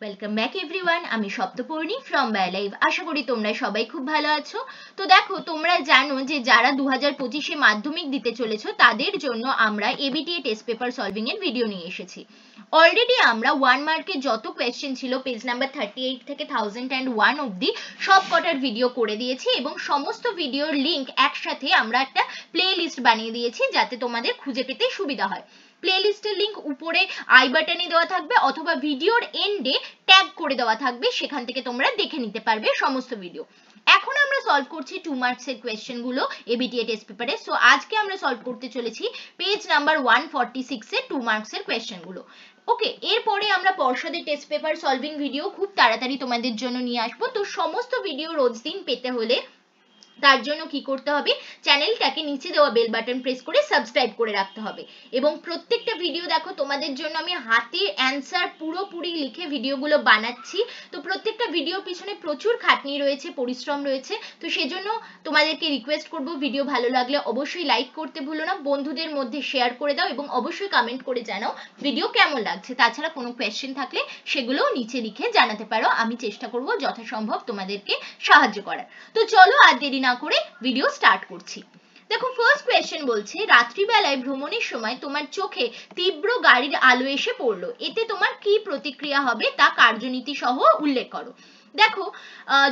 Welcome back everyone, আমি Saptaparni from বায়োলাইভ। আশা করি তোমরা সবাই খুব ভালো আছো। তো দেখো, তোমরা জানো যে যারা 2025-এ মাধ্যমিক দিতে চলেছো তাদের জন্য আমরা এবিটিএ টেস্ট পেপার সলভিং এর ভিডিও নিয়ে এসেছি। অলরেডি আমরা 1 মার্কের যত কোয়েশ্চেন ছিল পেজ নাম্বার 38 থেকে 1001 অবধি সব কটার ভিডিও করে দিয়েছি এবং সমস্ত ভিডিওর লিঙ্ক একসাথে আমরা একটা প্লে লিস্ট বানিয়ে দিয়েছি যাতে তোমাদের খুঁজে পেতে সুবিধা হয়। প্লেলিস্টের লিংক উপরে আই বাটনে দেওয়া থাকবে অথবা ভিডিওর এন্ডে ট্যাগ করে দেওয়া থাকবে, সেখান থেকে তোমরা দেখে নিতে পারবে সমস্ত ভিডিও। এখন আমরা সলভ করছি 2 মার্কসের কোয়েশ্চেন গুলো এবিটিএ টেস্ট পেপারে। সো আজকে আমরা সলভ করতে চলেছি পেজ নাম্বার 146 এর 2 মার্কসের কোয়েশ্চেন গুলো। ওকে, এরপরে আমরা পর্ষদের টেস্ট পেপার সলভিং ভিডিও খুব তাড়াতাড়ি তোমাদের জন্য নিয়ে আসবো। তো সমস্ত ভিডিও রোজ দিন পেতে হলে তার জন্য কি করতে হবে, চ্যানেলটাকে নিচে দেওয়া বেল বাটন প্রেস করে সাবস্ক্রাইব করে রাখতে হবে এবং প্রত্যেকটা ভিডিও দেখো তোমাদের জন্য আমি হাতে অ্যান্সার পুরোপুরি লিখে ভিডিওগুলো বানাচ্ছি। তো প্রত্যেকটা ভিডিওর পিছনে প্রচুর খাটনি রয়েছে, পরিশ্রম রয়েছে। তো সেজন্য তোমাদেরকে রিকোয়েস্ট করব, ভিডিও ভালো লাগলে অবশ্যই লাইক করতে ভুলো না, বন্ধুদের মধ্যে শেয়ার করে দাও এবং অবশ্যই কমেন্ট করে জানাও ভিডিও কেমন লাগছে। তাছাড়া কোনো কোয়েশ্চেন থাকলে সেগুলো নিচে লিখে জানাতে পারো, আমি চেষ্টা করব যথাসম্ভব তোমাদেরকে সাহায্য করার। তো চলো আর দেরি না করে ভিডিও স্টার্ট করছি। দেখো, ফার্স্ট কোয়েশ্চেন বলছে, রাত্রিবেলায় ভ্রমণের সময় তোমার চোখে তীব্র গাড়ির আলো এসে পড়লো, এতে তোমার কি প্রতিক্রিয়া হবে তা কার্যনীতি সহ উল্লেখ করো। দেখো,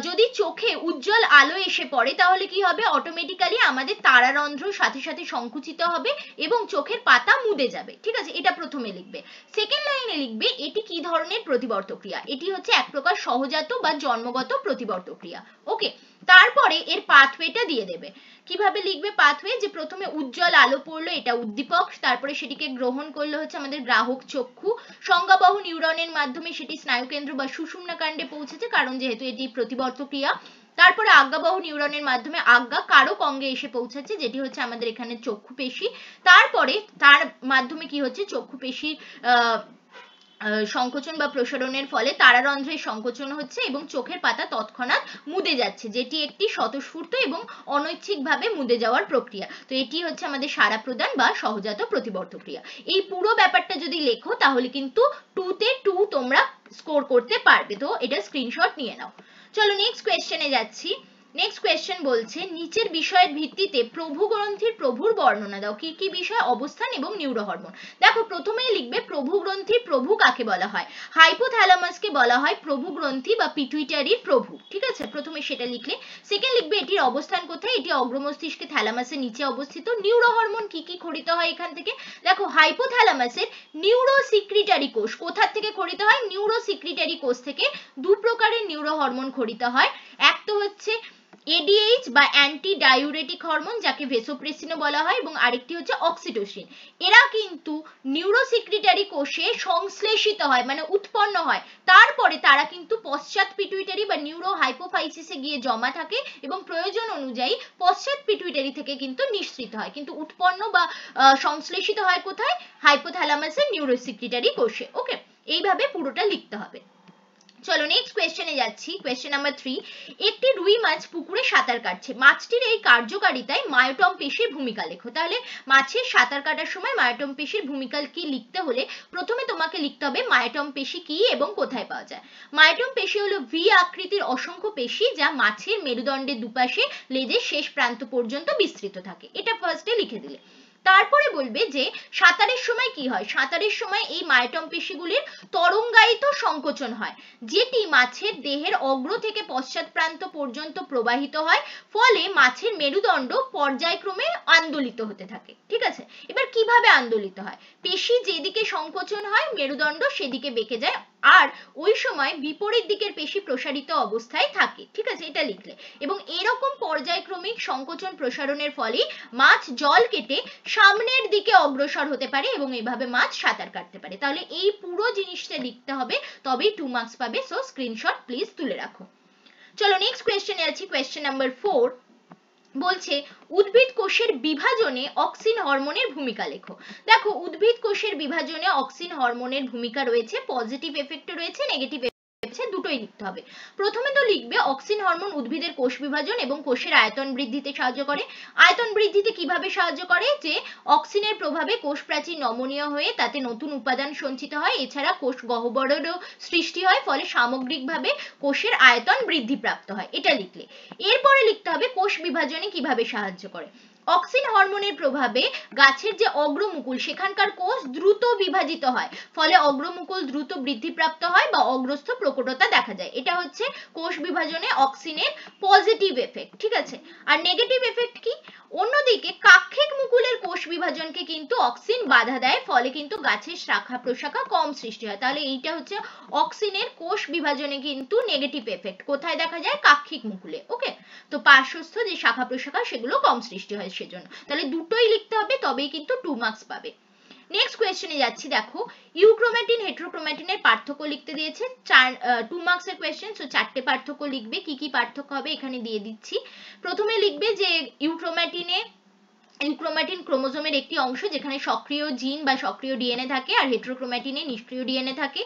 যদি চোখে উজ্জ্বল আলো এসে পড়ে তাহলে কি হবে, অটোমেটিক্যালি আমাদের তারারন্ধ্র সাথে সাথে সংকুচিত হবে এবং চোখের পাতা মুদে যাবে। ঠিক আছে, এটা প্রথমে লিখবে। সেকেন্ড লাইনে লিখবে এটি কি ধরনের প্রতিবর্ত ক্রিয়া, এটি হচ্ছে এক প্রকার সহজাত বা জন্মগত প্রতিবর্ত ক্রিয়া। ওকে, তারপরে এর পাথওয়েটা দিয়ে দেবে। কিভাবে লিখবে পাথওয়ে, যে প্রথমে উজ্জ্বল আলো পড়লো, এটা উদ্দীপক, তারপরে সেটিকে গ্রহণ করলো হচ্ছে আমাদের গ্রাহক চক্ষু, সংজ্ঞাবহ নিউরনের মাধ্যমে সেটি স্নায়ুকেন্দ্র বা সুষুম্না কাণ্ডে পৌঁছেছে, কারণ যেহেতু এটি প্রতিবর্ত ক্রিয়া। তারপরে আজ্ঞাবহ নিউরনের মাধ্যমে আজ্ঞা কারক অঙ্গে এসে পৌঁছেছে, যেটি হচ্ছে আমাদের এখানে চক্ষু পেশি। তারপরে তার মাধ্যমে কি হচ্ছে, চক্ষু পেশি সংকোচন বা প্রসারণের ফলে তারারন্ধ্রের সংকোচন হচ্ছে এবং চোখের পাতা তৎক্ষণাৎ মুদে যাচ্ছে, যেটি একটি স্বতঃস্ফূর্ত এবং অনৈচ্ছিকভাবে মুদে যাওয়ার প্রক্রিয়া। তো এটি হচ্ছে আমাদের সাড়া প্রদান বা সহজাত প্রতিবর্ত ক্রিয়া। এই পুরো ব্যাপারটা যদি লেখো তাহলে কিন্তু 2-তে 2 তোমরা স্কোর করতে পারবে। তো এটা স্ক্রিনশট নিয়ে নাও। চলো নেক্সট কোয়েশ্চেনে যাচ্ছি। নেক্সট কোয়েশ্চেন বলছে, নিচের বিষয়ের ভিত্তিতে প্রভু গ্রন্থির প্রভুর বর্ণনা দাও। কি কি বিষয়, অবস্থান এবং নিউরো হরমোন। দেখো, প্রথমেই লিখবে প্রভু গ্রন্থির প্রভু কাকে বলা হয়, হাইপোথ্যালামাসকে বলা হয় প্রভু গ্রন্থি বা পিটুইটারির প্রভু। ঠিক আছে, প্রথমে সেটা লিখলে। সেকেন্ড লিখবে এটির অবস্থান কোথায়, এটি অগ্রমস্তিষ্কে থ্যালামাসের নিচে অবস্থিত। নিউরো হরমোন কি কি খরিত হয় এখান থেকে, দেখো হাইপোথ্যালামাসের নিউরো সিক্রিটারি কোষ কোথা থেকে খরিত হয়, নিউরো সিক্রিটারি কোষ থেকে 2 প্রকারের নিউরো হরমোন খরিত হয়। এক তো হচ্ছে এডিএইচ বা অ্যান্টি ডাইউরেটিক হরমোন, যাকে ভেসোপ্রেসিনও বলা হয়, এবং আরেকটি হচ্ছে অক্সিটোসিন। এরা কিন্তু নিউরোসিক্রিটারি কোষে সংশ্লেষিত হয়, মানে উৎপন্ন হয়, তারপরে তারা কিন্তু পশ্চাৎ পিটুইটারি বা নিউরো হাইপোফাইসিসে গিয়ে জমা থাকে এবং প্রয়োজন অনুযায়ী পশ্চাৎ পিটুইটারি থেকে কিন্তু নিঃসৃত হয়, কিন্তু উৎপন্ন বা সংশ্লেষিত হয় কোথায়, হাইপোথ্যালামাসের নিউরোসিক্রিটারি কোষে। ওকে, এইভাবে পুরোটা লিখতে হবে। চলো নেক্সট কোয়েশ্চেনে যাচ্ছি। কোয়েশ্চেন নাম্বার 3, একটি রুই মাছ পুকুরে সাঁতার কাটছে, মাছটির এই কার্যকারিতায় মায়োটম পেশির ভূমিকা লেখো। তাহলে মাছের সাঁতার কাটার সময় মায়োটম পেশির ভূমিকা কি লিখতে হলে প্রথমে তোমাকে লিখতে হবে মায়োটম পেশি কি এবং কোথায় পাওয়া যায়। মায়োটম পেশি হলো ভি আকৃতির অসংখ্য পেশি যা মাছের মেরুদণ্ডের দুপাশে লেজের শেষ প্রান্ত পর্যন্ত বিস্তৃত থাকে। এটা ফার্স্টে লিখে দিলে। তারপরে বলবে যে সাঁতারের সময় কি হয়, সাঁতারের সময় এই মায়োটম পেশিগুলির তরঙ্গায়িত সংকোচন হয়, যেটি মাছের দেহের অগ্র থেকে পশ্চাৎ প্রান্ত পর্যন্ত প্রবাহিত হয়, ফলে মাছের মেরুদণ্ড পর্যায়ক্রমে আন্দোলিত হতে থাকে। ঠিক আছে, এবার কিভাবে আন্দোলিত হয়, পেশি যেদিকে সংকোচন হয় মেরুদণ্ড সেদিকে বেঁকে যায়, আর ওই সময় বিপরীত দিকের পেশি প্রসারিত অবস্থায় থাকে। ঠিক আছে, এটা লিখলে। এবং এরকম পর্যায়ক্রমিক সংকোচন প্রসারণের ফলে মাছ জল কেটে সামনের দিকে অগ্রসর হতে পারে এবং এইভাবে মাছ সাঁতার কাটতে পারে। তাহলে এই পুরো জিনিসটা লিখতে হবে, তবেই 2 মার্কস পাবে। সো স্ক্রিনশট প্লিজ তুলে রাখো। চলো নেক্সট কোয়েশ্চেনে আছি। কোয়েশ্চেন নাম্বার 4 বলছে, উদ্ভিদ কোষের বিভাজনে অক্সিন হরমোনের ভূমিকা লেখো। দেখো, উদ্ভিদ কোষের বিভাজনে অক্সিন হরমোনের ভূমিকা রয়েছে, পজিটিভ এফেক্ট রয়েছে, নেগেটিভ দুটোই লিখতে হবে। প্রথমে তো লিখবে অক্সিন হরমোন উদ্ভিদের কোষ বিভাজন এবং কোষের আয়তন বৃদ্ধিতে সাহায্য করে। আয়তন বৃদ্ধিতে কিভাবে সাহায্য করে, যে অক্সিনের প্রভাবে কোষ প্রাচীর নমনীয় হয়ে তাতে নতুন উপাদান সঞ্চিত হয়, এছাড়া কোষ গহ্বরেরও সৃষ্টি হয়, ফলে সামগ্রিকভাবে কোষের আয়তন বৃদ্ধি প্রাপ্ত হয়। এটা লিখলে এরপরে লিখতে হবে কোষ বিভাজনে কিভাবে সাহায্য করে। অক্সিন হরমোনের প্রভাবে গাছের যে অগ্রমুকুল সেখানকার কোষ দ্রুত বিভাজিত হয়, ফলে অগ্রমুকুল দ্রুত বৃদ্ধিপ্রাপ্ত হয় বা অগ্রস্থ প্রকটতা দেখা যায়। এটা হচ্ছে কোষ বিভাজনে অক্সিনের পজিটিভ এফেক্ট, ঠিক আছে। আর নেগেটিভ এফেক্ট কি, অন্যদিকে কাক্ষিক মুকুলের কোষ বিভাজনকে কিন্তু অক্সিন বাধা দেয়, ফলে কিন্তু গাছের শাখা প্রশাখা কম সৃষ্টি হয়। তাহলে এইটা হচ্ছে অক্সিনের কোষ বিভাজনে কিন্তু নেগেটিভ এফেক্ট কোথায় দেখা যায়, কাক্ষিক মুকুলে। ওকে, তো পার্শ্বস্থ যে শাখা প্রশাখা সেগুলো কম সৃষ্টি হয় সেজন্য। তাহলে দুটোই লিখতে হবে, তবেই কিন্তু 2 মার্কস পাবে। নেক্সট কোয়েশ্চেনে যাচ্ছি, দেখো ইউক্রোম্যাটিন হেটারোক্রোম্যাটিনের পার্থক্য লিখতে দিয়েছে, 2 মার্কসের কোয়েশ্চেন, সো 4টে পার্থক্য লিখবে। কি কি পার্থক্য হবে এখানে দিয়ে দিচ্ছি। প্রথমে লিখবে যে ইউক্রোম্যাটিন ক্রোমোজোমের একটি অংশ যেখানে সক্রিয় জিন বা সক্রিয় ডিএনএ থাকে, আর হেটারোক্রোম্যাটিনে নিষ্ক্রিয় ডিএনএ থাকে।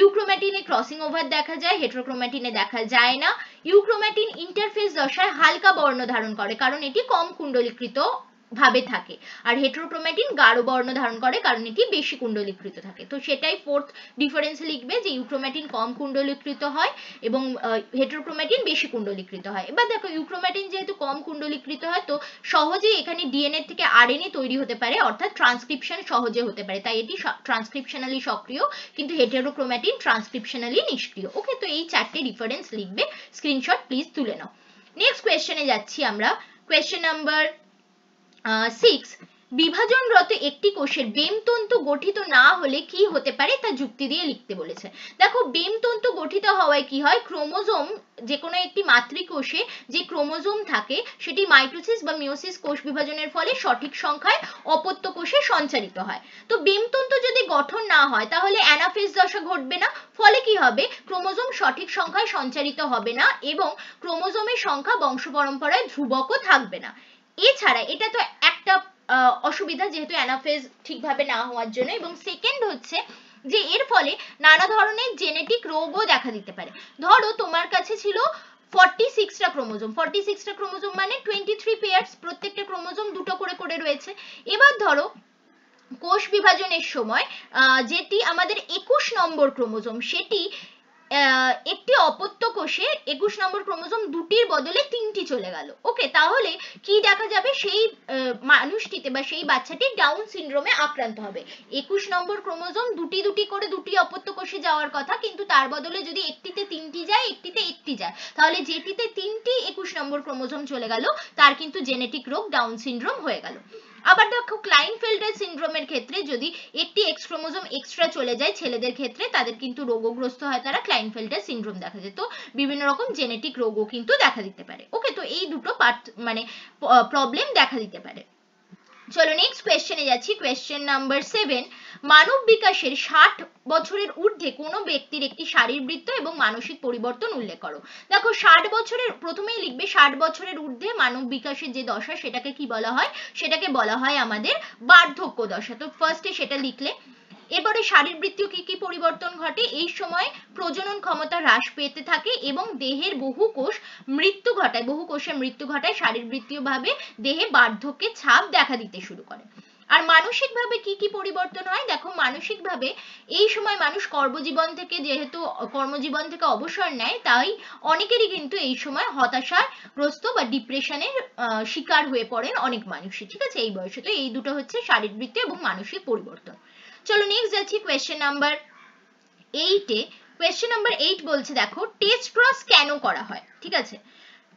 ইউক্রোম্যাটিনে ক্রসিং ওভার দেখা যায়, হেটারোক্রোম্যাটিনে দেখা যায় না। ইউক্রোম্যাটিন ইন্টারফেজ দশায় হালকা বর্ণ ধারণ করে কারণ এটি কম কুণ্ডলীকৃত ভাবে থাকে, আর হেটারোক্রোম্যাটিন গাঢ় বর্ণ ধারণ করে কারণ এটি বেশি কুণ্ডলীকৃত থাকে। তো সেটাই ফোর্থ ডিফারেন্স লিখবে, যে ইউক্রোম্যাটিন কম কুণ্ডলীকৃত হয় এবং হেটারোক্রোম্যাটিন বেশি কুণ্ডলীকৃত হয়। এবার দেখো ইউক্রোম্যাটিন যেহেতু কম কুণ্ডলীকৃত হয়, তো সহজেই এখানে ডিএনএ থেকে আরএনএ তৈরি হতে পারে, অর্থাৎ ট্রান্সক্রিপশন সহজে হতে পারে, তাই এটি ট্রান্সক্রিপশনালি সক্রিয়, কিন্তু হেটারোক্রোম্যাটিন ট্রান্সক্রিপশনালি নিষ্ক্রিয়। ওকে, তো এই 4টে ডিফারেন্স লিখবে, স্ক্রিনশট প্লিজ তুলে নাও। নেক্সট কোয়েশ্চেনে যাচ্ছি আমরা, কোয়েশ্চেন নাম্বার 6, বিভাজনরত একটি কোষের বেমতন্তু গঠিত না হলে কি হতে পারে তা যুক্তি দিয়ে লিখতে বলেছে। দেখো বেমতন্তু গঠিত হওয়ায় কি হয়, ক্রোমোজোম, যে কোনো একটি মাতৃকোষে যে ক্রোমোজোম থাকে সেটি মাইটোসিস বা মিওসিস কোষ বিভাজনের ফলে সঠিক সংখ্যায় অপত্য কোষে সঞ্চারিত হয়। তো বেমতন্তু যদি গঠন না হয় তাহলে অ্যানাফেজ দশা ঘটবে না, ফলে কি হবে, ক্রোমোজোম সঠিক সংখ্যায় সঞ্চারিত হবে না এবং ক্রোমোজোমের সংখ্যা বংশ পরম্পরায় ধ্রুবকও থাকবে না। এছাড়া এটা তো একটা অসুবিধা, যেহেতু অ্যানাফেজ ঠিকভাবে না হওয়ার জন্য, এবং সেকেন্ড হচ্ছে যে এর ফলে নানা ধরনের জেনেটিক রোগও দেখা দিতে পারে। ধরো তোমার কাছে ছিল 46টা ক্রোমোজোম, 46টা ক্রোমোজোম মানে 23 পেয়ার্স, প্রত্যেকটা ক্রোমোজোম দুটো করে করে রয়েছে। এবার ধরো কোষ বিভাজনের সময় যেটি আমাদের 21 নম্বর ক্রোমোজোম, সেটি একটি অপত্য কোষে 21 নম্বর ক্রোমোজোম দুটির বদলে 3টি চলে গেল। ওকে, তাহলে কি দেখা যাবে, সেই মানুষটিতে বা সেই বাচ্চাটি ডাউন সিনড্রোমে আক্রান্ত হবে। 21 নম্বর ক্রোমোজোম দুটি দুটি করে দুটি অপত্য কোষে যাওয়ার কথা, কিন্তু তার বদলে যদি একটিতে 3টি যায় একটিতে 1টি যায়, তাহলে যেটিতে 3টি 21 নম্বর ক্রোমোজোম চলে গেল তার কিন্তু জেনেটিক রোগ ডাউন সিনড্রোম হয়ে গেল। আবার দেখো ক্লাইনফেল্টার সিনড্রোমের ক্ষেত্রে যদি একটি এক্স ক্রোমোজোম এক্সট্রা চলে যায় ছেলেদের ক্ষেত্রে, তাদের কিন্তু রোগগ্রস্ত হয়, তারা ক্লাইনফেল্টার সিনড্রোম দেখা যায়। তো বিভিন্ন রকম জেনেটিক রোগও কিন্তু দেখা দিতে পারে। ওকে, তো এই দুটো মানে প্রবলেম দেখা দিতে পারে। চলো নেক্সট কোয়েশ্চেনে যাচ্ছি, কোয়েশ্চেন নাম্বার 7, মানব বিকাশের 60 বছরের ঊর্ধ্বে কোনো ব্যক্তির একটি শারীরবৃত্ত এবং মানসিক পরিবর্তন উল্লেখ করো। দেখো 60 বছরের, প্রথমেই লিখবে 60 বছরের ঊর্ধ্বে মানব বিকাশের যে দশা সেটাকে কি বলা হয়, সেটাকে বলা হয় আমাদের বার্ধক্য দশা। তো ফার্স্টে সেটা লিখলে। এবারে শারীরবৃত্তীয় কি কি পরিবর্তন ঘটে, এই সময় প্রজনন ক্ষমতা হ্রাস পেতে থাকে এবং দেহের বহু কোষের মৃত্যু ঘটায়, শারীরবৃত্তীয় ভাবে দেহে বার্ধক্যের ছাপ দেখা দিতে শুরু করে। আর মানসিক ভাবে কি কি পরিবর্তন হয়, দেখো মানসিক ভাবে এই সময় মানুষ যেহেতু কর্মজীবন থেকে অবসর নেয়, তাই অনেকেরই কিন্তু এই সময় হতাশাগ্রস্ত বা ডিপ্রেশনের শিকার হয়ে পড়েন অনেক মানুষই, ঠিক আছে, এই বয়সে। তো এই দুটো হচ্ছে শারীরবৃত্তীয় এবং মানসিক পরিবর্তন। চলো নেক্সট যাচ্ছি কোয়েশ্চেন নাম্বার 8-এ। কোয়েশ্চেন নাম্বার 8 বলছে, দেখো টেস্ট ক্রস কেন করা হয়, ঠিক আছে,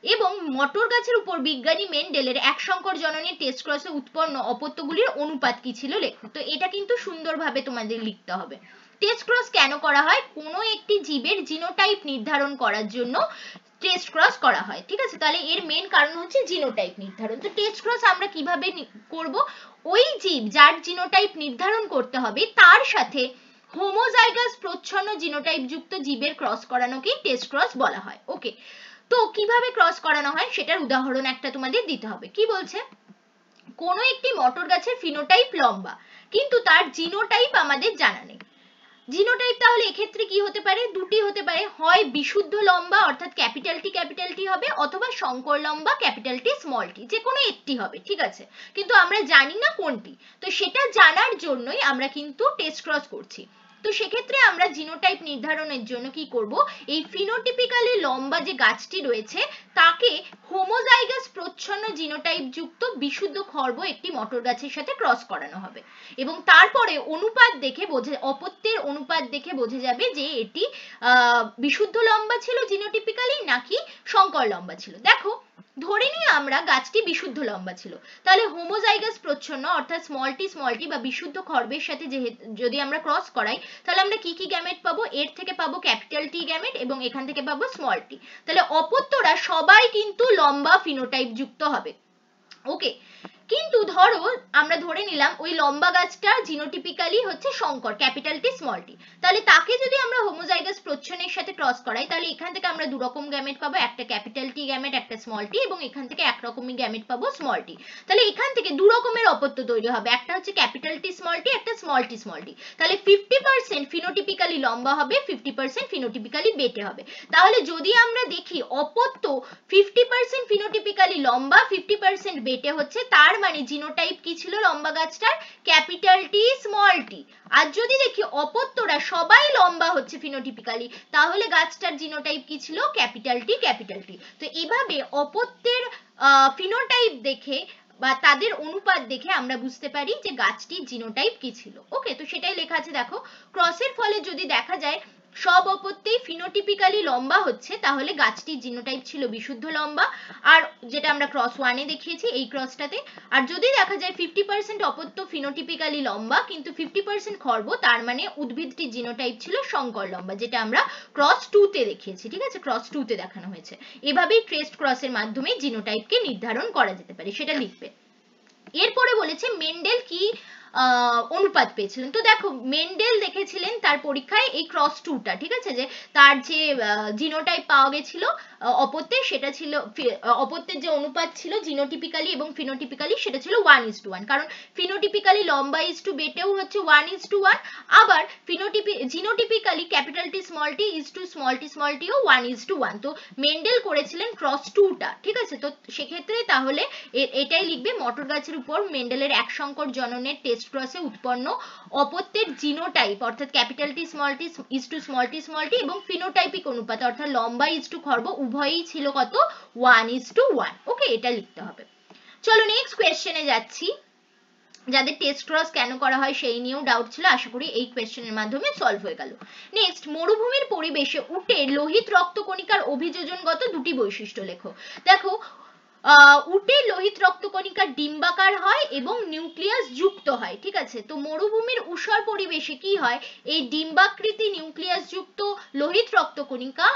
এবং মটর গাছের উপর বিজ্ঞানী মেন্ডেলের এক সংকর জননী টেস্ট ক্রসে উৎপন্ন অপত্যগুলির অনুপাত কি ছিল লেখো। তো এটা কিন্তু সুন্দরভাবে তোমাদের লিখতে হবে। টেস্ট ক্রস কেন করা হয়, কোনো একটি জীবের জিনোটাইপ নির্ধারণ করার জন্য টেস্ট ক্রস করা হয়, ঠিক আছে। তাহলে এর মেন কারণ হচ্ছে জিনোটাইপ নির্ধারণ। তো টেস্ট ক্রস আমরা কিভাবে করব, ওই জীব যার জিনোটাইপ নির্ধারণ করতে হবে তার সাথে হোমোজাইগাস প্রচ্ছন্ন জিনোটাইপ যুক্ত জীবের ক্রস করানোকেই টেস্ট ক্রস বলা হয়। ওকে, তো কিভাবে ক্রস করানো হয় সেটার উদাহরণ একটা তোমাদের দিতে হবে। কি বলছে, কোনো একটি মটর গাছের ফিনোটাইপ লম্বা কিন্তু তার জিনোটাইপ আমাদের জানা নেই, জিনোটাইপ তাহলে এক্ষেত্রে কি হতে পারে, দুটি হতে পারে, হয় বিশুদ্ধ লম্বা অর্থাৎ ক্যাপিটাল টি হবে, অথবা সংকর লম্বা ক্যাপিটাল টি স্মল টি, যে কোনো একটি হবে, ঠিক আছে, কিন্তু আমরা জানি না কোনটি। তো সেটা জানার জন্যই আমরা কিন্তু টেস্ট ক্রস করছি। তো সেক্ষেত্রে আমরা জিনোটাইপ নির্ধারণের জন্য কি করব, এই ফিনোটিপিক্যালি লম্বা যে গাছটি রয়েছে তাকে হোমোজাইগাস প্রচ্ছন্ন জিনোটাইপ যুক্ত বিশুদ্ধ খর্ব একটি মটর গাছের সাথে ক্রস করানো হবে, এবং তারপরে অনুপাত দেখে অপত্যের অনুপাত দেখে বোঝা যাবে যে এটি বিশুদ্ধ লম্বা ছিল জিনোটিপিক্যালি নাকি সংকর লম্বা ছিল। দেখো ধরে নিই আমরা গাছটি বিশুদ্ধ লম্বা ছিল, তাহলে হোমোজাইগাস প্রচ্ছন্ন অর্থাৎ স্মল টি বা বিশুদ্ধ খর্বের সাথে যদি আমরা ক্রস করাই তাহলে আমরা কি কি গ্যামেট পাবো, এর থেকে পাবো ক্যাপিটাল টি গ্যামেট এবং এখান থেকে পাবো স্মল টি, তাহলে অপত্যরা সবাই কিন্তু লম্বা ফিনোটাইপ যুক্ত হবে। ওকে, কিন্তু ধরো আমরা ধরে নিলাম ওই লম্বা গাছটা জিনোটিপিক্যালি হচ্ছে সংকর ক্যাপিটাল টি স্মল টি, তাহলে তাকে যদি আমরা হোমোজাইগাস প্রচ্ছন্নের সাথে ক্রস করাই তাহলে এখান থেকে আমরা দু রকম গ্যামেট পাবো, একটা ক্যাপিটাল টি গ্যামেট একটা স্মল টি, এবং এখান থেকে একরকমই গ্যামেট পাবো স্মল টি। তাহলে এখান থেকে দু রকমের অপত্য তৈরি হবে, একটা হচ্ছে ক্যাপিটাল টি স্মল টি, একটা স্মল টি। তাহলে 50% ফিনোটিপিক্যালি লম্বা হবে, 50% ফিনোটিপিক্যালি বেটে হবে। তাহলে যদি আমরা দেখি অপত্য 50% ফিনোটিপিক্যালি লম্বা 50% বেটে হচ্ছে, তার মানে জিনোটাইপ কি ছিল লম্বা গাছটার, ক্যাপিটাল টি স্মল টি। আর যদি দেখি অপত্যরা সবাই লম্বা হচ্ছে ফিনোটিপিক্যালি, তাহলে গাছটার জিনোটাইপ কি ছিল, ক্যাপিটাল টি। তো এভাবে অপত্যের ফিনোটাইপ দেখে বা তাদের অনুপাত দেখে আমরা বুঝতে পারি যে গাছটির জিনোটাইপ কি ছিল। ওকে, তো সেটাই লেখা আছে দেখো, ক্রসের ফলে যদি দেখা যায় সব অপত্যই ফিনোটিপিক্যালি লম্বা হচ্ছে তাহলে গাছটির জিনোটাইপ ছিল বিশুদ্ধ লম্বা, আর যেটা আমরা ক্রস 1-এ দেখিয়েছি এই ক্রসটাতে। আর যদি দেখা যায় 50% অপত্য ফিনোটিপিক্যালি লম্বা কিন্তু 50% খর্ব, তার মানে উদ্ভিদটির জিনোটাইপ ছিল সংকর লম্বা, যেটা আমরা ক্রস 2-তে দেখিয়েছি, ঠিক আছে, ক্রস 2-তে দেখানো হয়েছে। এভাবেই ট্রেসড ক্রসের মাধ্যমে জিনোটাইপকে নির্ধারণ করা যেতে পারে, সেটা লিখবে। এরপরে বলেছে মেন্ডেল কি অনুপাত পেয়েছিলেন। তো দেখো মেন্ডেল দেখেছিলেন তার পরীক্ষায় এই ক্রস 2টা, ঠিক আছে, যে তার যে জিনোটাইপ পাওয়া গেছিল অপত্যের, সেটা ছিল অপত্যের যে অনুপাত ছিল জিনোটিপিক্যালি এবং ফিনোটিপিক্যালি সেটা ছিল 1:1, কারণ ফিনোটিপিক্যালি লম্বা বেটেও হচ্ছে 1:1, আবার জিনোটিপিক্যালি ক্যাপিটাল টি স্মল টিও 1:1। তো মেন্ডেল করেছিলেন ক্রস 2টা, ঠিক আছে। তো সেক্ষেত্রে তাহলে এটাই লিখবে, মটর গাছের উপর মেন্ডেলের এক সংকর জননের টেস্ট ক্রসে উৎপন্ন অপত্যের জিনোটাইপ অর্থাৎ ক্যাপিটাল টি স্মল টি এবং ফিনোটাইপিক অনুপাত অর্থাৎ লম্বা খর্ব উভয়ই ছিল কত, 1:1। ওকে, এটা লিখতে হবে। চলো নেক্সট কোয়েশ্চেনে যাচ্ছি। যাদের টেস্ট ক্রস কেন করা হয় সেই নিয়েও ডাউট ছিল, আশা করি এই কোয়েশ্চেনের মাধ্যমে সলভ হয়ে গেল। নেক্সট, মরুভূমির পরিবেশে উটের লোহিত রক্তকণিকার অভিযোজনগত দুটি বৈশিষ্ট্য লেখো। দেখো উটের লোহিত রক্তকণিকা ডিম্বাকার হয় এবং নিউক্লিয়াস যুক্ত হয়, ঠিক আছে। তো মরুভূমির ঊষর পরিবেশে কি হয়, এই ডিম্বাকৃতি নিউক্লিয়াস যুক্ত লোহিত রক্তকণিকা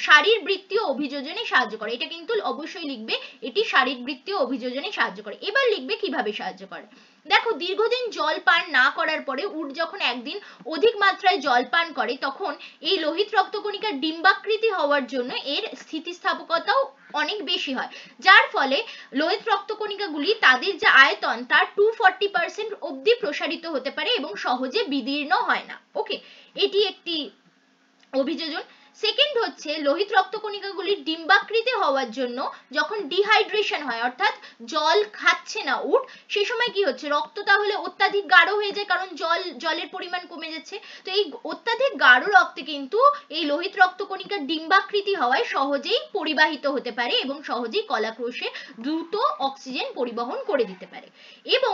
শারীরবৃত্তীয় অভিযোজনে সাহায্য করে। এটা কিন্তু অবশ্যই লিখবে, এটি শারীরবৃত্তীয় অভিযোজনে সাহায্য করে। এবার লিখবে কিভাবে সাহায্য করে। দেখো দীর্ঘদিন জল পান না করার পরে উট যখন একদিন অধিক মাত্রায় জল পান করে তখন এই লোহিত রক্তকণিকার ডিম্বাকৃতি হওয়ার জন্য এর স্থিতিস্থাপকতাও অনেক বেশি হয়, যার ফলে লোহিত রক্তকণিকাগুলি তাদের যে আয়তন তার 240% অবধি প্রসারিত হতে পারে এবং সহজে বিদীর্ণ হয় না। ওকে, এটি একটি অভিযোজন। সেকেন্ড হচ্ছে লোহিত রক্তকণিকাগুলির ডিম্বাকৃতি হওয়ার জন্য যখন ডিহাইড্রেশন হয় অর্থাৎ জল খাচ্ছে না উট, সে সময় কি হচ্ছে, রক্ত তাহলে অত্যাধিক গাঢ় হয়ে যায় কারণ জলের পরিমাণ কমে যাচ্ছে। তো এই অত্যাধিক গাঢ় রক্তে কিন্তু এই লোহিত রক্তকণিকার ডিম্বাকৃতি হওয়ায় সহজেই পরিবাহিত হতে পারে এবং সহজেই কলাকোষে দ্রুত অক্সিজেন পরিবহন করে দিতে পারে। এবং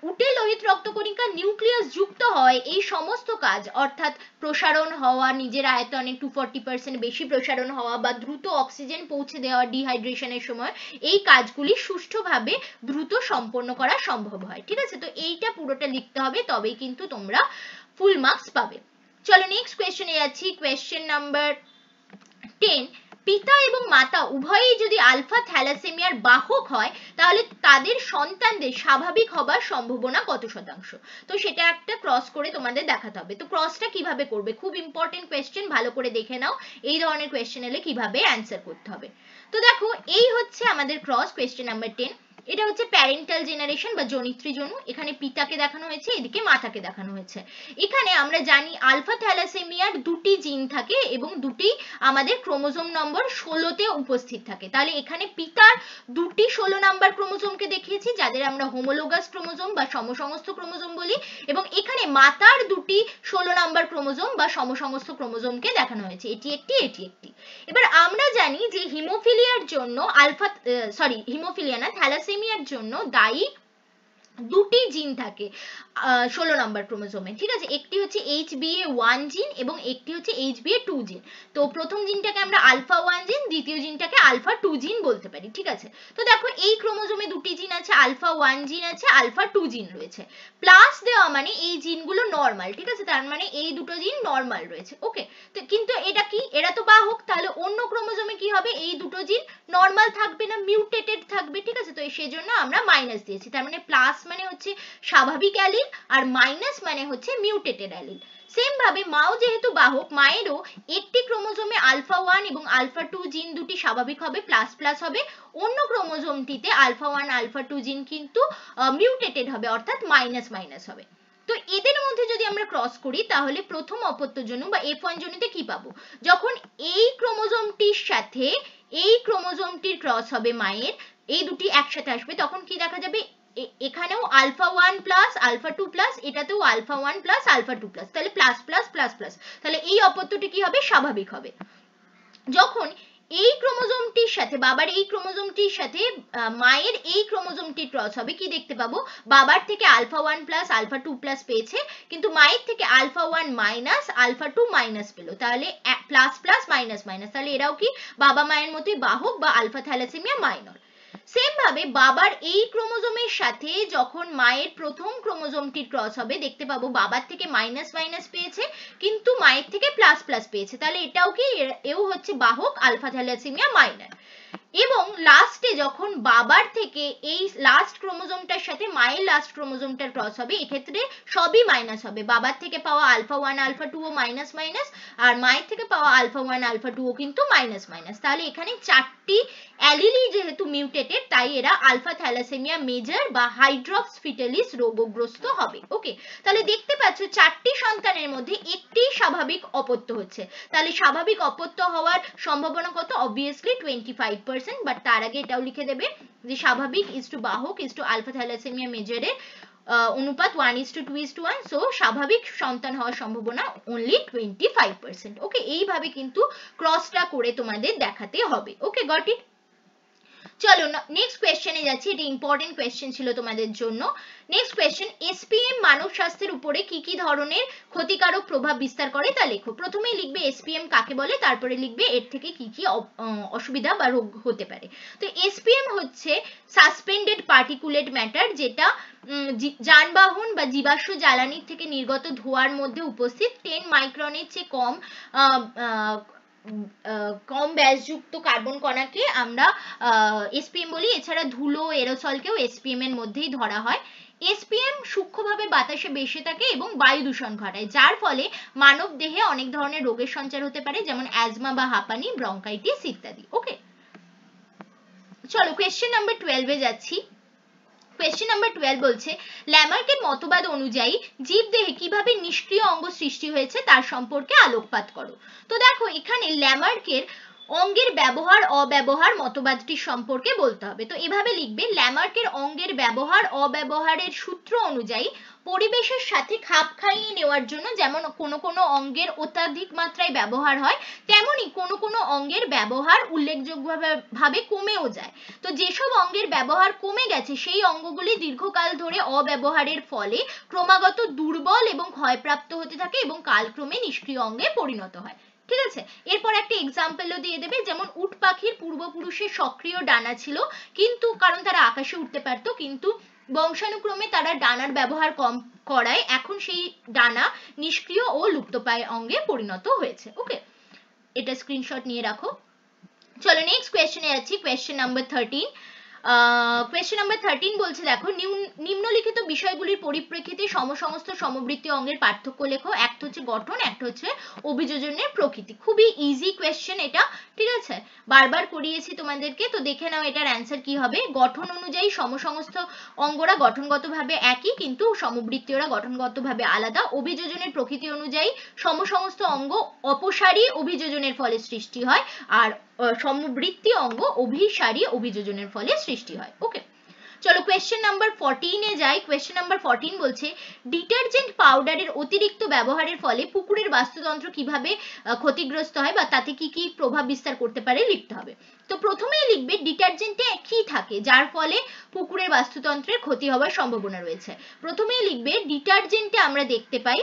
উটের লোহিত রক্তকণিকা নিউক্লিয়াস যুক্ত হয় এই সমস্ত কাজ অর্থাৎ প্রসারণ হওয়া, নিজের আয়তনে 240% বেশি প্রসারণ হওয়া বা দ্রুত অক্সিজেন পৌঁছে দেওয়া ডিহাইড্রেশনের সময়, এই কাজগুলি সুষ্ঠুভাবে দ্রুত সম্পন্ন করা সম্ভব হয়, ঠিক আছে। তো এইটা পুরোটা লিখতে হবে, তবেই কিন্তু তোমরা ফুল মার্কস পাবে। চলো নেক্সট কোয়েশ্চেনে যাচ্ছি, কোয়েশ্চেন নাম্বার 10। পিতা এবং মাতা উভয়ই যদি আলফা থ্যালাসেমিয়ার বাহক হয় তাহলে তাদের সন্তানদের স্বাভাবিক হবার সম্ভাবনা কত শতাংশ। তো সেটা একটা ক্রস করে তোমাদের দেখাতে হবে। তো ক্রসটা কিভাবে করবে, খুব ইম্পর্টেন্ট কোয়েশ্চেন, ভালো করে দেখে নাও এই ধরনের কোয়েশ্চেন এলে কিভাবে অ্যান্সার করতে হবে। তো দেখো এই হচ্ছে আমাদের ক্রস, কোয়েশ্চেন নাম্বার 10। এটা হচ্ছে প্যারেন্টাল জেনারেশন বা জনিত্রী জনু, এখানে পিতাকে দেখানো হয়েছে, এদিকে মাতাকে দেখানো হয়েছে। এখানে আমরা জানি আলফা থ্যালাসেমিয়ার দুটি জিন থাকে এবং দুটি আমাদের ক্রোমোজোম নম্বর 16তে উপস্থিত থাকে। তাহলে এখানে পিতার দুটি 16 নাম্বার ক্রোমোজোমকে দেখিয়েছি যাদের আমরা হোমোলোগাস ক্রোমোজোম বা সমসংস্থ ক্রোমোজোম বলি, এবং এখানে মাতার দুটি 16 নাম্বার ক্রোমোজোম বা সমসংস্থ ক্রোমোজোমকে দেখানো হয়েছে, এটি একটি এটি একটি। এবার আমরা জানি যে হিমোফিলিয়ার জন্য হিমোফিলিয়া না, থ্যালাসেমিয়ার জন্য দায়ী দুটি জিন থাকে 16 নম্বর ক্রোমোজোমে, ঠিক আছে। একটি হচ্ছে HBA1 জিন এবং একটি হচ্ছে HBA2 জিন। তো প্রথম জিনটাকে আমরা আলফা 1 জিন, দ্বিতীয় জিনটাকে আলফা 2 জিন বলতে পারি, ঠিক আছে। তো দেখো এই ক্রোমোজোমে দুটি জিন আছে, আলফা 1 জিন আছে, আলফা 2 জিন রয়েছে। প্লাস দেওয়া মানে এই জিনগুলো নরমাল, ঠিক আছে, তার মানে এই দুটো জিন নরমাল রয়েছে, ওকে। তো কিন্তু এটা কি, এরা তো বাহক, তাহলে অন্য ক্রোমোজোমে কি হবে, এই দুটো জিন নরমাল থাকবে না, মিউটেটেড থাকবে, ঠিক আছে। তো সেজন্য আমরা মাইনাস দিয়েছি, তার মানে প্লাস মানে হচ্ছে স্বাভাবিক অ্যালিল আর মাইনাস মানে হচ্ছে মিউটেটেড অ্যালিল। সেম ভাবে মাও যেহেতু বাহক, মায়েরও একটি ক্রোমোজোমে আলফা 1 এবং আলফা 2 জিন দুটি স্বাভাবিক হবে, প্লাস প্লাস হবে, অন্য ক্রোমোজোমটিতে আলফা 1 আলফা 2 জিন কিন্তু মিউটেটেড হবে, অর্থাৎ মাইনাস মাইনাস হবে। তো এদের মধ্যে যদি আমরা ক্রস করি তাহলে প্রথম অপত্য জনু বা F1 জনুতে কি পাবো, যখন এই ক্রোমোজোমটির সাথে এই ক্রোমোজোমটির ক্রস হবে মায়ের, এই দুটি একসাথে আসবে, তখন কি দেখা যাবে, এখানেও আলফা 1 প্লাস আলফা 2 প্লাস, এটাতেও আলফা 1 প্লাস আলফা 2 প্লাস, তাহলে প্লাস প্লাস প্লাস প্লাস, তাহলে এই অপত্যটি কি হবে, স্বাভাবিক হবে। যখন এই ক্রোমোজোমটির সাথে বাবার এই ক্রোমোজোমটির সাথে মায়ের এই ক্রোমোজোমটির ক্রস হবে, কি দেখতে পাবো, বাবার থেকে আলফা 1 প্লাস আলফা 2 প্লাস পেয়েছে, কিন্তু মায়ের থেকে আলফা 1 মাইনাস আলফা 2 মাইনাস পেলো, তাহলে প্লাস প্লাস মাইনাস মাইনাস, তাহলে এরাও কি বাবা মায়ের মতোই বাহক বা আলফা থ্যালাসেমিয়া মাইনর। সেম ভাবে বাবার এই ক্রোমোজোমের সাথে যখন মায়ের প্রথম ক্রোমোজোমটির ক্রস হবে, দেখতে পাবো বাবার থেকে মাইনাস মাইনাস পেয়েছে কিন্তু মায়ের থেকে প্লাস প্লাস পেয়েছে, তাহলে এটাও কি, এও হচ্ছে বাহক আলফা থ্যালাসেমিয়া মাইনর। এবং লাস্টে যখন বাবার থেকে এই লাস্ট ক্রোমোজোমটার সাথে মায়ের লাস্ট ক্রোমোজোমটার ক্রস হবে, এক্ষেত্রে সবই মাইনাস হবে, বাবার থেকে পাওয়া আলফা 1 আলফা 2 ও মাইনাস মাইনাস, আর মায়ের থেকে পাওয়া আলফা 1 আলফা 2 ও কিন্তু মাইনাস মাইনাস, তাহলে এখানে চারটি অ্যালিলই যেহেতু মিউটেটেড, তাই এরা আলফা থ্যালাসেমিয়া মেজর বা হাইড্রক্স ফিটালিস রোগগ্রস্ত হবে, ওকে। তাহলে দেখতে পাচ্ছ চারটি সন্তানের মধ্যে একটি স্বাভাবিক অপত্য হচ্ছে, তাহলে স্বাভাবিক অপত্য হওয়ার সম্ভাবনা কত, অবভিয়াসলি 25%, বাট তার আগে এটাও লিখে দেবে যে স্বাভাবিক ইজ টু বাহক ইজ টু আলফা থ্যালাসেমিয়া মেজরের অনুপাত 1:2:1, সো স্বাভাবিক সন্তান হওয়ার সম্ভাবনা অনলি 25%, ওকে। এইভাবে কিন্তু ক্রসটা করে তোমাদের দেখাতে হবে, ওকে, গট ইট। চলো নেক্সট কোয়েশ্চেনে যাচ্ছি, এটা ইম্পর্টেন্ট কোয়েশ্চেন ছিল তোমাদের জন্য। নেক্সট কোয়েশ্চেন, এসপিএম মানব স্বাস্থ্যের উপরে কি কি ধরনের ক্ষতিকারক প্রভাব বিস্তার করে তা লেখো। প্রথমেই লিখবে এসপিএম কাকে বলে, তারপরে লিখবে এর থেকে কি কি অসুবিধা বা রোগ হতে পারে। তো এসপিএম হচ্ছে সাসপেন্ডেড পার্টিকুলেট ম্যাটার, যেটা যানবাহন বা জীবাশ্ম জ্বালানির থেকে নির্গত ধোঁয়ার মধ্যে উপস্থিত 10 মাইক্রনের চেয়ে কম ব্যাসযুক্ত কার্বন কণাকে আমরা এসপিএম বলি। এছাড়া ধুলো, এরোসলকেও এসপিএম এর মধ্যেই ধরা হয়। এসপিএম সূক্ষ্মভাবে বাতাসে ভেসে থাকে এবং বায়ু দূষণ ঘটায়, যার ফলে মানব দেহে অনেক ধরনের রোগের সঞ্চার হতে পারে, যেমন অ্যাজমা বা হাঁপানি, ব্রঙ্কাইটিস ইত্যাদি, ওকে। চলো কোয়েশ্চেন নাম্বার 12 এ যাচ্ছি। কোয়েশ্চেন নাম্বার 12 বলছে, ল্যামার্কের মতবাদ অনুযায়ী জীবদেহে কিভাবে নিষ্ক্রিয় অঙ্গ সৃষ্টি হয়েছে তার সম্পর্কে আলোকপাত করো। তো দেখো এখানে ল্যামার্কের অঙ্গের ব্যবহার অব্যবহার মতবাদটি সম্পর্কে বলতে হবে। তো এভাবে লিখবে, ল্যামার্কের অঙ্গের ব্যবহার অব্যবহারের সূত্র অনুযায়ী পরিবেশের সাথে খাপ খাইয়ে নেওয়ার জন্য যেমন কোনো কোনো অঙ্গের অত্যাধিক মাত্রায় ব্যবহার হয়, তেমনি কোনো কোনো অঙ্গের ব্যবহার উল্লেখযোগ্যভাবে কমেও যায়। তো যেসব অঙ্গের ব্যবহার কমে গেছে সেই অঙ্গগুলি দীর্ঘকাল ধরে অব্যবহারের ফলে ক্রমাগত দুর্বল এবং ক্ষয়প্রাপ্ত হতে থাকে এবং কালক্রমে নিষ্ক্রিয় অঙ্গে পরিণত হয়, ঠিক আছে। এরপর একটা এক্সাম্পলও দিয়ে দেবে, যেমন উট পাখির পূর্বপুরুষের সক্রিয় ডানা ছিল, কিন্তু কারণ তারা আকাশে উঠতে পারতো, কিন্তু বংশানুক্রমে তারা ডানার ব্যবহার কম করায় এখন সেই ডানা নিষ্ক্রিয় ও লুপ্তপ্রায় অঙ্গে পরিণত হয়েছে, ওকে। এটা স্ক্রিনশট নিয়ে রাখো। চলো নেক্সট কোয়েশ্চেনে যাচ্ছি, কোয়েশ্চেন নাম্বার 13। কোয়েশ্চেন নাম্বার 13 বলছে দেখো নিম্নলিখিত বিষয়গুলির পরিপ্রেক্ষিতে সমসমস্ত সমবৃত্তীয় অঙ্গের পার্থক্য লেখো। একটা হচ্ছে গঠন, একটা হচ্ছে অভিযোজনের প্রকৃতি। খুবই ইজি কোয়েশ্চেন এটা, ঠিক আছে, বারবার করিয়েছি তোমাদেরকে, তো দেখে নাও এটার অ্যান্সার কি হবে। গঠন অনুযায়ী সমসমস্ত অঙ্গরা গঠনগতভাবে একই কিন্তু সমবৃত্তীয়রা গঠনগতভাবে আলাদা। অভিযোজনের প্রকৃতি অনুযায়ী সমসমস্ত অঙ্গ অপসারী অভিযোজনের ফলে সৃষ্টি হয়, আর সমবৃত্তি অঙ্গ অভিসারী অভিযোজনের ফলে সৃষ্টি হয়। ওকে, চলো কোয়েশ্চেন নাম্বার 14 এ যাই। কোয়েশ্চেন নাম্বার 14 বলছে ডিটারজেন্ট পাউডারের অতিরিক্ত ব্যবহারের ফলে পুকুরের বাস্তুতন্ত্র কিভাবে ক্ষতিগ্রস্ত হয় বা তাতে কি কি প্রভাব বিস্তার করতে পারে লিখতে হবে। তো প্রথমেই লিখবে ডিটারজেন্টে কি থাকে যার ফলে পুকুরের বাস্তুতন্ত্রের ক্ষতি হওয়ার সম্ভাবনা রয়েছে। প্রথমেই লিখবে ডিটারজেন্টে আমরা দেখতে পাই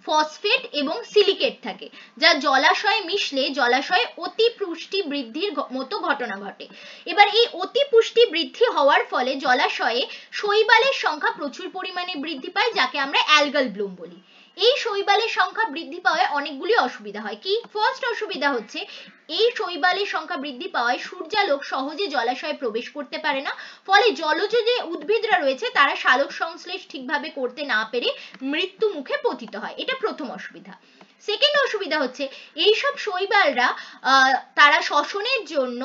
ফসফেট এবং সিলিকেট থাকে, যা জলাশয়ে মিশলে জলাশয়ে অতিপুষ্টি বৃদ্ধির মতো ঘটনা ঘটে। এবার এই অতিপুষ্টি বৃদ্ধি হওয়ার ফলে জলাশয়ে শৈবালের সংখ্যা প্রচুর পরিমাণে বৃদ্ধি পায়, যাকে আমরা অ্যালগাল ব্লুম বলি। এই শৈবালের সংখ্যা বৃদ্ধি পাওয়ায় অনেকগুলি অসুবিধা হয়। কি ফার্স্ট অসুবিধা হচ্ছে এই শৈবালের সংখ্যা বৃদ্ধি পাওয়ায় সূর্যালোক সহজে জলাশয়ে প্রবেশ করতে পারে না, ফলে জলজ যে উদ্ভিদরা রয়েছে তারা সালোক সংশ্লেষ ঠিকভাবে করতে না পেরে মৃত্যু মুখে পতিত হয়। এটা প্রথম অসুবিধা। সেকেন্ড অসুবিধা হচ্ছে এইসব শৈবালরা তারা শ্বসনের জন্য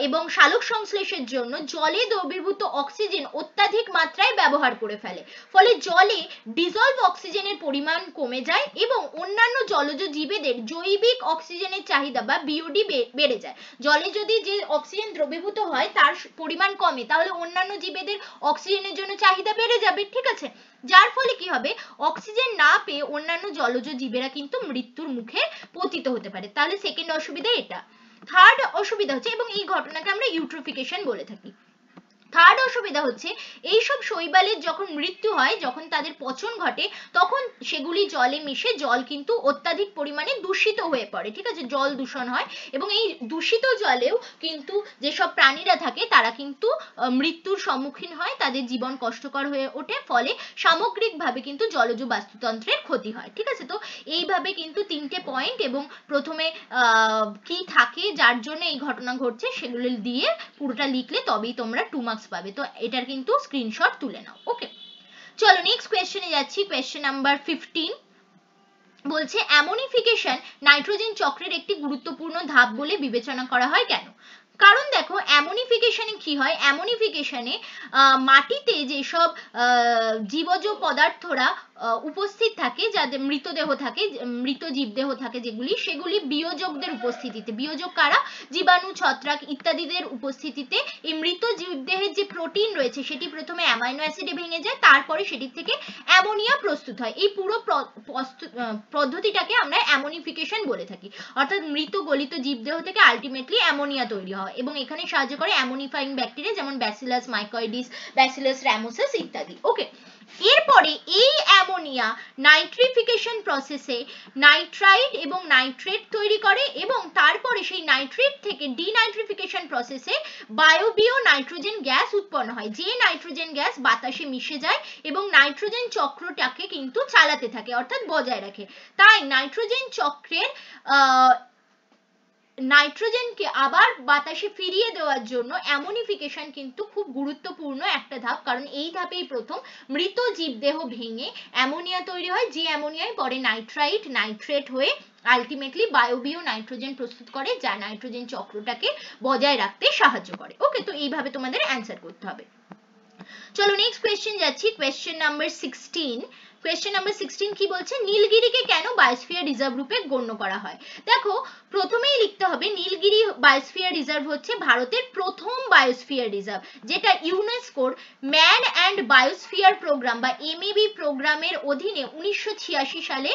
এবং সালোক সংশ্লেষের জন্য জলে দ্রবীভূত অক্সিজেন অত্যাধিক মাত্রায় ব্যবহার করে ফেলে, ফলে জলে ডিজলভ অক্সিজেনের পরিমাণ কমে যায় এবং অন্যান্য জলজ জীবেদের জৈবিক অক্সিজেনের চাহিদা বা বিওডি বেড়ে যায়। জলে যদি যে অক্সিজেন দ্রবীভূত হয় তার পরিমাণ কমে, তাহলে অন্যান্য জীবেদের অক্সিজেনের জন্য চাহিদা বেড়ে যাবে, ঠিক আছে, যার ফলে কি হবে অক্সিজেন না পেয়ে অন্যান্য জলজ জীবেরা কিন্তু মৃত্যুর মুখে পতিত হতে পারে। তাহলে সেকেন্ড অসুবিধা এটা। থার্ড অসুবিধা হচ্ছে, এবং এই ঘটনাকে আমরা ইউট্রোফিকেশন বলে থাকি। থার্ড অসুবিধা হচ্ছে এইসব শৈবালের যখন মৃত্যু হয়, যখন তাদের পচন ঘটে, তখন সেগুলি জলে মিশে জল কিন্তু অত্যাধিক পরিমাণে দূষিত হয়ে পড়ে, ঠিক আছে, জল দূষণ হয়, এবং এই দূষিত জলেও কিন্তু যেসব প্রাণীরা থাকে তারা কিন্তু মৃত্যুর সম্মুখীন হয়, তাদের জীবন কষ্টকর হয়ে ওঠে, ফলে সামগ্রিকভাবে কিন্তু জলজ বাস্তুতন্ত্রের ক্ষতি হয়, ঠিক আছে। তো এইভাবে কিন্তু তিনটে পয়েন্ট এবং প্রথমে কি থাকে যার জন্য এই ঘটনা ঘটছে সেগুলো দিয়ে পুরোটা লিখলে তবেই তোমরা 2 মার্কস পাবে। তো এটার কিন্তু স্ক্রিনশট তুলে নাও। ওকে, চলো নেক্সট কোয়েশ্চেনে যাচ্ছি। কোয়েশ্চেন নাম্বার 15 বলছে অ্যামোনিফিকেশন নাইট্রোজেন চক্রের একটি গুরুত্বপূর্ণ ধাপ বলে বিবেচনা করা হয় কেন? কারণ দেখো অ্যামোনিফিকেশনে কি হয়, অ্যামোনিফিকেশনে মাটিতে যেসব জীবজ পদার্থরা উপস্থিত থাকে, যাদের মৃতদেহ থাকে, মৃত জীবদেহ থাকে যেগুলি, সেগুলি বিয়োজকদের উপস্থিতিতে, বিয়োজক কারা, জীবাণু, ছত্রাক ইত্যাদিদের উপস্থিতিতে এই মৃত জীবদেহের যে প্রোটিন রয়েছে সেটি প্রথমে অ্যামাইনো অ্যাসিডে ভেঙে যায়, তারপরে সেটি থেকে অ্যামোনিয়া প্রস্তুত হয়। এই পুরো পদ্ধতিটাকে আমরা অ্যামোনিফিকেশন বলে থাকি, অর্থাৎ মৃত গলিত জীবদেহ থেকে আলটিমেটলি অ্যামোনিয়া তৈরি হয়, এবং এখানে সাহায্য করে অ্যামোনিফাইং ব্যাকটেরিয়া যেমন ব্যাসিলাস মাইকয়েডিস, ব্যাসিলাস রামোসাস ইত্যাদি। ওকে, এরপরে এই অ্যামোনিয়া নাইট্রিফিকেশন প্রসেসে নাইট্রাইট এবং নাইট্রেট তৈরি করে, এবং তারপরে সেই নাইট্রেট থেকে ডিনাইট্রিফিকেশন প্রসেসে বায়বীয় নাইট্রোজেন গ্যাস উৎপন্ন হয়, যে নাইট্রোজেন গ্যাস বাতাসে মিশে যায় এবং নাইট্রোজেন চক্রটাকে কিন্তু চালাতে থাকে, অর্থাৎ বজায় রাখে। তাই নাইট্রোজেন চক্রের নাইট্রোজেনকে আবার বাতাসে ফিরিয়ে দেওয়ার জন্য অ্যামোনিফিকেশন কিন্তু খুব গুরুত্বপূর্ণ একটা ধাপ, কারণ এই ধাপেই প্রথম মৃত জীবদেহ ভেঙে অ্যামোনিয়া তৈরি হয়, যে অ্যামোনিয়ায় পরে নাইট্রাইট নাইট্রেট হয়ে আলটিমেটলি বায়বীয় নাইট্রোজেন প্রস্তুত করে, যা নাইট্রোজেন চক্রটাকে বজায় রাখতে সাহায্য করে। ওকে, তো এইভাবে তোমাদের অ্যান্সার করতে হবে। চলো নেক্সট কোয়েশ্চেন যাচ্ছি। Question number 16। কোয়েশ্চেন নাম্বার 16 কি বলছে, নীলগিরিকে কেন বায়োস্ফিয়ার রিজার্ভ রূপে গণ্য করা হয়? দেখো প্রথমেই লিখতে হবে নীলগিরি বায়োস্ফিয়ার রিজার্ভ হচ্ছে ভারতের প্রথম বায়োস্ফিয়ার রিজার্ভ, যেটা ইউনেস্কোর ম্যান অ্যান্ড বায়োস্ফিয়ার প্রোগ্রাম বা এমএবি প্রোগ্রামের অধীনে 1986 সালে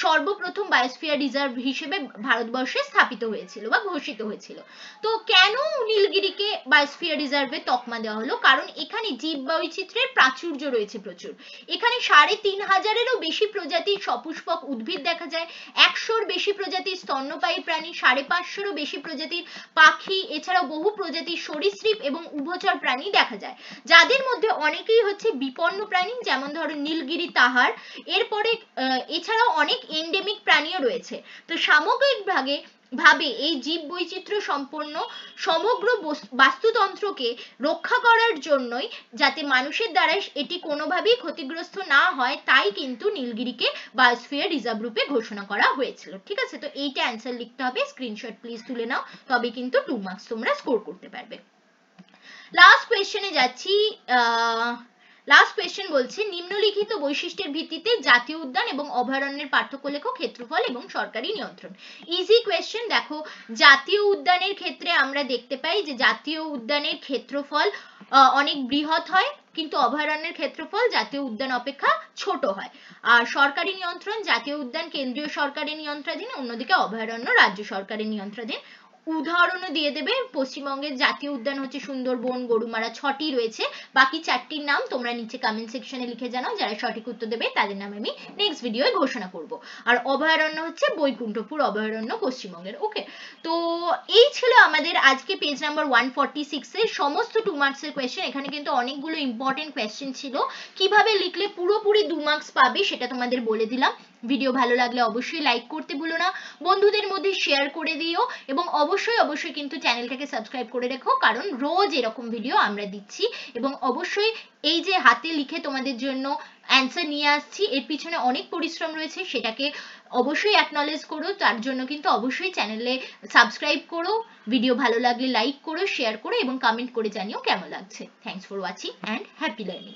সর্বপ্রথম বায়োস্ফিয়ার রিজার্ভ হিসেবে ভারতবর্ষে স্থাপিত হয়েছিল বা ঘোষিত হয়েছিল। তো কেন নীলগিরিকে বায়োস্ফিয়ার রিজার্ভে তকমা দেওয়া হলো? কারণ এখানে জীব বৈচিত্র্যের প্রাচুর্য রয়েছে প্রচুর। এখানে 3500-এরও বেশি প্রজাতির সপুষ্পক উদ্ভিদ দেখা যায়, 100-র বেশি প্রজাতির স্তন্যপায়ী প্রাণী, 550-রও বেশি প্রজাতির পাখি, এছাড়াও বহু প্রজাতির সরীসৃপ এবং উভচর প্রাণী দেখা যায়, যাদের মধ্যে অনেকেই হচ্ছে বিপন্ন প্রাণী, যেমন ধরো নীলগিরি তাহার। এরপরে এছাড়াও অনেক এন্ডেমিক প্রাণীও রয়েছে। তো সামগ্রিকভাবে ভাবে এই জীব বৈচিত্র্য সম্পন্ন সমগ্র বাস্তুতন্ত্রকে রক্ষা করার জন্যই, যাতে মানুষের দ্বারা এটি কোনোভাবেই ক্ষতিগ্রস্ত না হয়, তাই কিন্তু নীলগিরিকে বায়োস্ফিয়ার রিজার্ভ রূপে ঘোষণা করা হয়েছিল। ঠিক আছে, তো এইটা অ্যান্সার লিখতে হবে, স্ক্রিনশট প্লিজ তুলে নাও, তবে কিন্তু 2 মার্কস তোমরা স্কোর করতে পারবে। লাস্ট কোয়েশ্চেনে যাচ্ছি। লাস্ট কোয়েশ্চেন বলছে নিম্নলিখিত বৈশিষ্ট্যের ভিত্তিতে জাতীয় উদ্যান এবং অভয়ারণ্যের পার্থক্য লেখো, ক্ষেত্রফল এবং সরকারি নিয়ন্ত্রণ। Easy question. দেখো, জাতীয় উদ্যানের ক্ষেত্রে আমরা দেখতে পাই যে জাতীয় উদ্যানের ক্ষেত্রফল অনেক বৃহৎ হয়, কিন্তু অভয়ারণ্যের ক্ষেত্রফল জাতীয় উদ্যান অপেক্ষা ছোট হয়। আর সরকারি নিয়ন্ত্রণ, জাতীয় উদ্যান কেন্দ্রীয় সরকারের নিয়ন্ত্রণাধীন, অন্যদিকে অভয়ারণ্য রাজ্য সরকারের নিয়ন্ত্রণাধীন। উদাহরণও দিয়ে দেবে, পশ্চিমবঙ্গের জাতীয় উদ্যান হচ্ছে সুন্দরবন, গরুমারা, 6টি রয়েছে, বাকি 4টির নাম তোমরা নিচে কমেন্ট সেকশনে লিখে জানাও, যারা সঠিক উত্তর দেবে তাদের নাম আমি নেক্সট ভিডিওয়ে ঘোষণা করব। আর অভয়ারণ্য হচ্ছে বৈকুণ্ঠপুর অভয়ারণ্য পশ্চিমবঙ্গের। ওকে, তো এই ছিল আমাদের আজকে পেজ নাম্বার 146 এর সমস্ত 2 মার্কসের কোয়েশ্চেন। এখানে কিন্তু অনেকগুলো ইম্পর্টেন্ট কোয়েশ্চেন ছিল, কিভাবে লিখলে পুরোপুরি 2 মার্কস পাবে সেটা তোমাদের বলে দিলাম। ভিডিও ভালো লাগলে অবশ্যই লাইক করতে ভুলো না, বন্ধুদের মধ্যে শেয়ার করে দিও, এবং অবশ্যই কিন্তু চ্যানেলটাকে সাবস্ক্রাইব করে রেখো, কারণ রোজ এরকম ভিডিও আমরা দিচ্ছি। এবং অবশ্যই এই যে হাতে লিখে তোমাদের জন্য অ্যান্সার নিয়ে আসছি, এর পিছনে অনেক পরিশ্রম রয়েছে, সেটাকে অবশ্যই অ্যাকনলেজ করো। তার জন্য কিন্তু অবশ্যই চ্যানেলে সাবস্ক্রাইব করো, ভিডিও ভালো লাগলে লাইক করো, শেয়ার করো এবং কমেন্ট করে জানিও কেমন লাগছে। Thanks for watching and happy learning.